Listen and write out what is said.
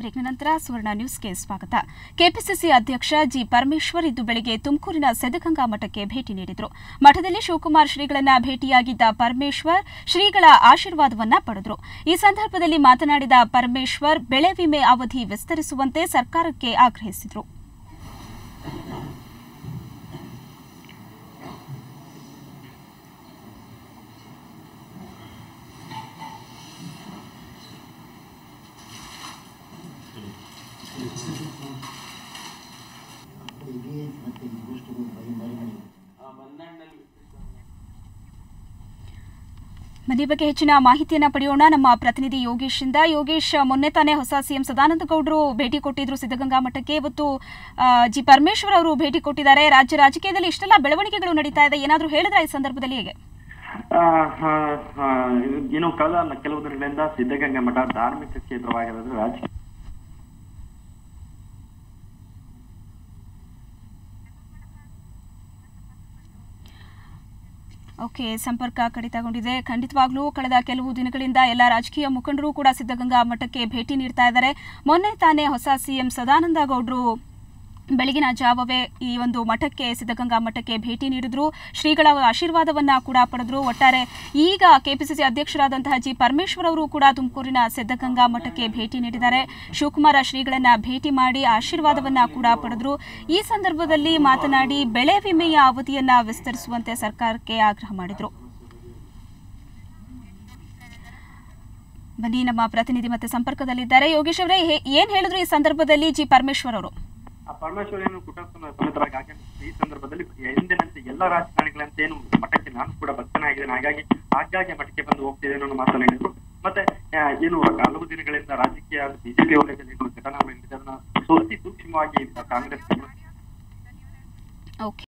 ಬ್ರೇಕ್ನ ನಂತರ ಸುವರ್ಣ ನ್ಯೂಸ್ಗೆ ಸ್ವಾಗತ. ಕೆಪಿಸಿಸಿ ಅಧ್ಯಕ್ಷ ಜಿ ಪರಮೇಶ್ವರ್ ಇಂದು ಬೆಳಗ್ಗೆ ತುಮಕೂರಿನ ಸಿದ್ಧಗಂಗಾ ಮಠಕ್ಕೆ ಭೇಟಿ ನೀಡಿದರು. ಮಠದಲ್ಲಿ ಶಿವಕುಮಾರ್ ಶ್ರೀಗಳನ್ನ ಭೇಟಿಯಾಗಿದ್ದ ಪರಮೇಶ್ವರ್ ಶ್ರೀಗಳ ಆಶೀರ್ವಾದವನ್ನ ಪಡೆದರು. ಈ ಸಂದರ್ಭದಲ್ಲಿ ಮಾತನಾಡಿದ ಪರಮೇಶ್ವರ್ ಬೆಳೆ ವಿಮೆ ಅವಧಿ ವಿಸ್ತರಿಸುವಂತೆ ಸರ್ಕಾರಕ್ಕೆ ಆಗ್ರಹಿಸಿದರು. ಮನೆ ಬಗ್ಗೆ ಹೆಚ್ಚಿನ ಮಾಹಿತಿಯನ್ನ ಪಡೆಯೋಣ ನಮ್ಮ ಪ್ರತಿನಿಧಿ ಯೋಗೇಶ್ ಇಂದ. ಯೋಗೇಶ್, ಮೊನ್ನೆ ತಾನೇ ಹೊಸ ಸಿಎಂ ಸದಾನಂದ ಗೌಡರು ಭೇಟಿ ಕೊಟ್ಟಿದ್ರು ಸಿದ್ಧಗಂಗಾ ಮಠಕ್ಕೆ. ಇವತ್ತು ಜಿ ಪರಮೇಶ್ವರ್ ಅವರು ಭೇಟಿ ಕೊಟ್ಟಿದ್ದಾರೆ. ರಾಜ್ಯ ರಾಜಕೀಯದಲ್ಲಿ ಇಷ್ಟೆಲ್ಲ ಬೆಳವಣಿಗೆಗಳು ನಡೀತಾ ಇದೆ, ಏನಾದರೂ ಹೇಳಿದ್ರೆ ಈ ಸಂದರ್ಭದಲ್ಲಿ ಹೇಗೆ? ಏನು ಕಳೆದ ಕೆಲವು ದಿನಗಳಿಂದ ಸಿದ್ಧಗಂಗಾ ಮಠ ಧಾರ್ಮಿಕ ಕ್ಷೇತ್ರವಾಗಿರೋದು ರಾಜಕೀಯ ಸಂಪರ್ಕ ಕಡಿತಗೊಂಡಿದೆ. ಖಂಡಿತವಾಗ್ಲೂ ಕಳೆದ ಕೆಲವು ದಿನಗಳಿಂದ ಎಲ್ಲ ರಾಜಕೀಯ ಮುಖಂಡರು ಕೂಡ ಸಿದ್ಧಗಂಗಾ ಮಠಕ್ಕೆ ಭೇಟಿ ನೀಡ್ತಾ ಇದ್ದಾರೆ. ಮೊನ್ನೆ ತಾನೇ ಹೊಸ ಸಿಎಂ ಸದಾನಂದ ಗೌಡರು ಬೆಳಗಿನ ಜಾವವೇ ಈ ಒಂದು ಮಠಕ್ಕೆ ಸಿದ್ಧಗಂಗಾ ಮಠಕ್ಕೆ ಭೇಟಿ ನೀಡಿದ್ರು. ಶ್ರೀಗಳ ಆಶೀರ್ವಾದವನ್ನ ಕೂಡ ಪಡೆದ್ರು. ಒಟ್ಟಾರೆ ಈಗ ಕೆಪಿಸಿಸಿ ಅಧ್ಯಕ್ಷರಾದಂತಹ ಜಿ ಪರಮೇಶ್ವರ್ ಅವರು ಕೂಡ ತುಮಕೂರಿನ ಸಿದ್ಧಗಂಗಾ ಮಠಕ್ಕೆ ಭೇಟಿ ನೀಡಿದ್ದಾರೆ. ಶಿವಕುಮಾರ ಶ್ರೀಗಳನ್ನ ಭೇಟಿ ಮಾಡಿ ಆಶೀರ್ವಾದವನ್ನ ಕೂಡ ಪಡೆದ್ರು. ಈ ಸಂದರ್ಭದಲ್ಲಿ ಮಾತನಾಡಿ ಬೆಳೆ ವಿಮೆಯ ಅವಧಿಯನ್ನ ವಿಸ್ತರಿಸುವಂತೆ ಸರ್ಕಾರಕ್ಕೆ ಆಗ್ರಹ ಮಾಡಿದ್ರು. ಬನ್ನಿ, ನಮ್ಮ ಪ್ರತಿನಿಧಿ ಮತ್ತೆ ಸಂಪರ್ಕದಲ್ಲಿದ್ದಾರೆ. ಯೋಗೇಶ್ ಅವರೇ, ಏನ್ ಹೇಳಿದ್ರು ಈ ಸಂದರ್ಭದಲ್ಲಿ ಜಿ ಪರಮೇಶ್ವರ್ ಅವರು? ಪರಮೇಶ್ವರ್ ಏನು ಕುಟುಂಬ ಸಮೇತರಾಗಿ ಈ ಸಂದರ್ಭದಲ್ಲಿ ಎಂದಿನಂತೆ ಎಲ್ಲ ರಾಜಕಾರಣಿಗಳಂತೆ ಏನು ಮಠಕ್ಕೆ ನಾನು ಕೂಡ ಭಕ್ತನಾಗಿದ್ದೇನೆ, ಹಾಗಾಗಿ ಆಗಾಗ್ಗೆ ಮಠಕ್ಕೆ ಬಂದು ಹೋಗ್ತಿದ್ದೇನೆ ಅನ್ನೋ ಮಾತನಾಡಿದ್ರು. ಮತ್ತೆ ಏನು ಹಲವು ದಿನಗಳಿಂದ ರಾಜಕೀಯ ಬಿಜೆಪಿ ವಲಯದಲ್ಲಿ ಘಟನಾವಳಿ ಸೂಕ್ಷ್ಮವಾಗಿ ಕಾಂಗ್ರೆಸ್